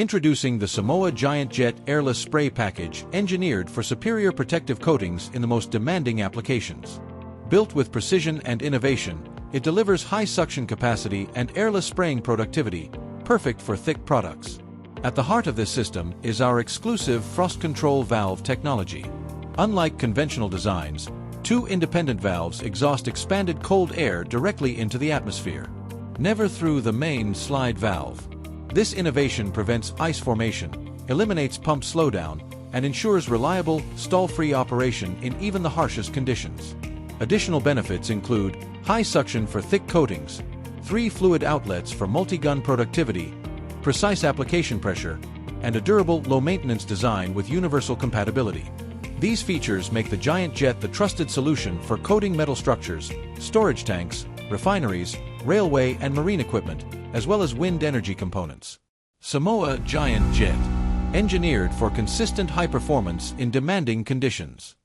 Introducing the SAMOA GIANT-JET Airless Spray Package, engineered for superior protective coatings in the most demanding applications. Built with precision and innovation, it delivers high suction capacity and airless spraying productivity, perfect for thick products. At the heart of this system is our exclusive frost control valve technology. Unlike conventional designs, two independent valves exhaust expanded cold air directly into the atmosphere, never through the main slide valve. This innovation prevents ice formation, eliminates pump slowdown, and ensures reliable, stall-free operation in even the harshest conditions. Additional benefits include high suction for thick coatings, 3 fluid outlets for multi-gun productivity, precise application pressure, and a durable, low-maintenance design with universal compatibility. These features make the GIANT-JET the trusted solution for coating metal structures, storage tanks, refineries, railway and marine equipment, as well as wind energy components. SAMOA GIANT-JET, engineered for consistent high performance in demanding conditions.